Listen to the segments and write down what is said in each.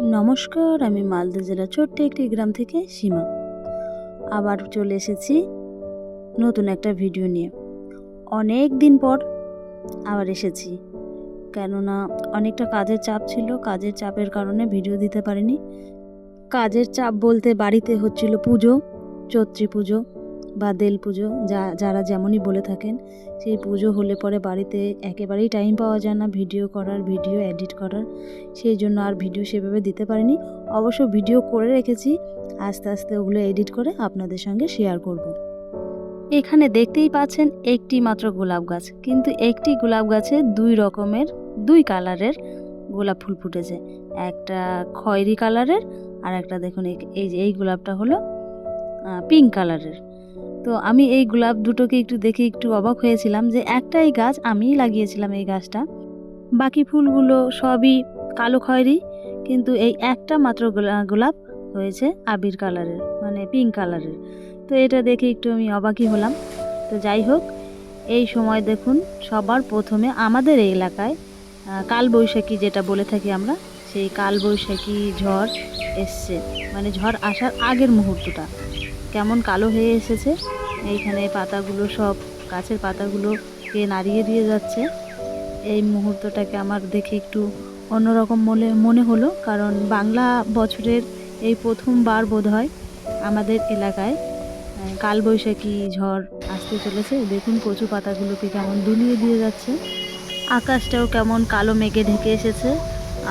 নমস্কার, আমি মালদা জেলার ছোট্ট একটি গ্রাম থেকে সীমা। আবার চলে এসেছি নতুন একটা ভিডিও নিয়ে। অনেক দিন পর আবার এসেছি, কেননা অনেকটা কাজের চাপ ছিল। কাজের চাপের কারণে ভিডিও দিতে পারিনি। কাজের চাপ বলতে বাড়িতে হচ্ছিল পুজো, চৈত্রী পুজো বা দেল পুজো, যারা যেমনই বলে থাকেন। সেই পুজো হলে পরে বাড়িতে একেবারেই টাইম পাওয়া যায় না ভিডিও করার, ভিডিও এডিট করার। সেই জন্য আর ভিডিও সেভাবে দিতে পারিনি। অবশ্য ভিডিও করে রেখেছি, আস্তে আস্তে ওগুলো এডিট করে আপনাদের সঙ্গে শেয়ার করব। এখানে দেখতেই পাচ্ছেন একটি মাত্র গোলাপ গাছ, কিন্তু একটি গোলাপ গাছে দুই কালারের গোলাপ ফুল ফুটেছে। একটা খয়েরি কালারের আর একটা দেখুন এই গোলাপটা হলো পিঙ্ক কালারের। তো আমি এই গোলাপ দুটোকে একটু দেখে একটু অবাক হয়েছিলাম যে একটাই গাছ আমিই লাগিয়েছিলাম এই গাছটা, বাকি ফুলগুলো সবই কালো খয়েরি, কিন্তু এই একটা মাত্র গোলাপ হয়েছে আবির কালারের, মানে পিঙ্ক কালারের। তো এটা দেখে একটু আমি অবাকই হলাম। তো যাই হোক, এই সময় দেখুন সবার প্রথমে আমাদের এই এলাকায় কালবৈশাখী যেটা বলে থাকি আমরা, সেই কালবৈশাখী ঝড় এসছে। মানে ঝড় আসার আগের মুহূর্তটা কেমন কালো হয়ে এসেছে। এইখানে পাতাগুলো, সব গাছের পাতাগুলোকে নাড়িয়ে দিয়ে যাচ্ছে। এই মুহূর্তটাকে আমার দেখে একটু অন্যরকম মনে হলো, কারণ বাংলা বছরের এই প্রথমবার বোধহয় আমাদের এলাকায় কালবৈশাখী ঝড় আসতে চলেছে। দেখুন কচু পাতাগুলোকে কেমন দুলিয়ে দিয়ে যাচ্ছে। আকাশটাও কেমন কালো মেঘে ঢেকে এসেছে,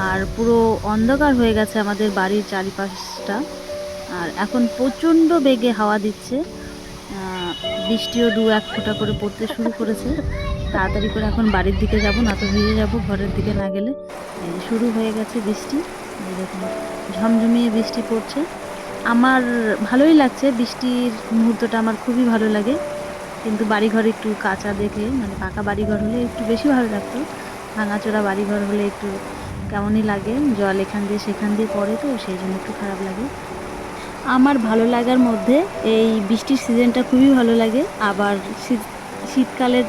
আর পুরো অন্ধকার হয়ে গেছে আমাদের বাড়ির চারিপাশটা। আর এখন প্রচণ্ড বেগে হাওয়া দিচ্ছে, বৃষ্টিও দু এক ফোঁটা করে পড়তে শুরু করেছে। তাড়াতাড়ি করে এখন বাড়ির দিকে যাব, না তো ভিজে যাব ঘরের দিকে না গেলে। শুরু হয়ে গেছে বৃষ্টি, দেখুন ঝমঝমিয়ে বৃষ্টি পড়ছে। আমার ভালোই লাগছে, বৃষ্টির মুহূর্তটা আমার খুবই ভালো লাগে। কিন্তু বাড়িঘর একটু কাঁচা দেখে, মানে পাকা বাড়িঘর হলে একটু বেশি ভালো লাগতো। ভাঙাচোরা বাড়িঘর হলে একটু কেমনই লাগে, জল এখান দিয়ে সেখান দিয়ে পড়ে, তো সেই জন্য একটু খারাপ লাগে। আমার ভালো লাগার মধ্যে এই বৃষ্টির সিজনটা খুবই ভালো লাগে। আবার শীতকালের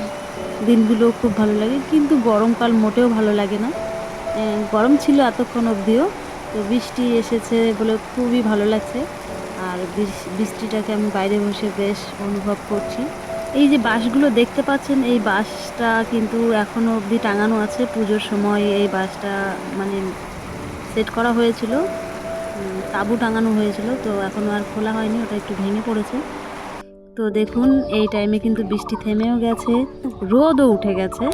দিনগুলো খুব ভালো লাগে, কিন্তু গরমকাল মোটেও ভালো লাগে না। গরম ছিল এতক্ষণ অবধিও, তো বৃষ্টি এসেছে বলে খুবই ভালো লাগছে। আর বৃষ্টিটাকে আমি বাইরে বসে বেশ অনুভব করছি। এই যে বাঁশগুলো দেখতে পাচ্ছেন, এই বাঁশটা কিন্তু এখনও অবধি টাঙানো আছে। পুজোর সময় এই বাঁশটা মানে সেট করা হয়েছিল, তাঁবু টাঙানো হয়েছিল, তো এখনও আর খোলা হয়নি, ওটা একটু ভেঙে পড়েছে। তো দেখুন এই টাইমে কিন্তু বৃষ্টি থেমেও গেছে, রোদও উঠে গেছে,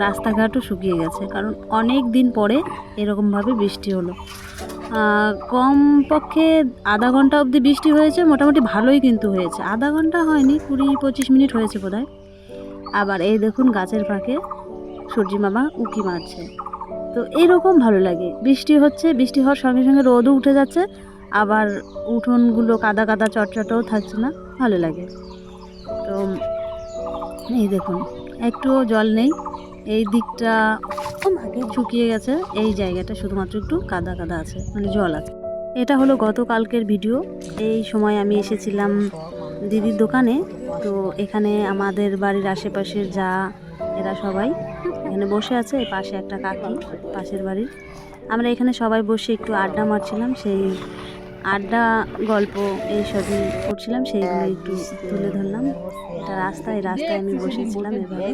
রাস্তাঘাটও শুকিয়ে গেছে, কারণ অনেক দিন পরে এরকমভাবে বৃষ্টি হলো। কম পক্ষে আধা ঘন্টা অবধি বৃষ্টি হয়েছে, মোটামুটি ভালোই কিন্তু হয়েছে। আধা ঘন্টা হয়নি, 20-25 মিনিট হয়েছে বোধহয়। আবার এই দেখুন গাছের ফাঁকে সূর্যি মামা উঁকি মারছে। তো এইরকম ভালো লাগে, বৃষ্টি হচ্ছে, বৃষ্টি হওয়ার সঙ্গে সঙ্গে রোদও উঠে যাচ্ছে, আবার উঠোনগুলো কাদা কাদা চটচটেও থাকছে না, ভালো লাগে। তো এই দেখুন একটুও জল নেই, এই দিকটা শুকিয়ে গেছে, এই জায়গাটা শুধুমাত্র একটু কাদা কাদা আছে, মানে জল আছে। এটা হলো গতকালকের ভিডিও। এই সময় আমি এসেছিলাম দিদির দোকানে। তো এখানে আমাদের বাড়ির আশেপাশের এরা সবাই এখানে বসে আছে। এই পাশে একটা কাকি, পাশের বাড়ির, আমরা এখানে সবাই বসে একটু আড্ডা মারছিলাম। সেই আড্ডা গল্প এইসবই করছিলাম, সেইগুলো একটু তুলে ধরলাম। এটা রাস্তা, এই রাস্তায় আমি বসেছিলাম এভাবে।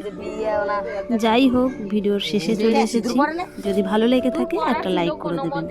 যাই হোক, ভিডিওর শেষে চলে এসেছি। যদি ভালো লেগে থাকে একটা লাইক করে দেবেন।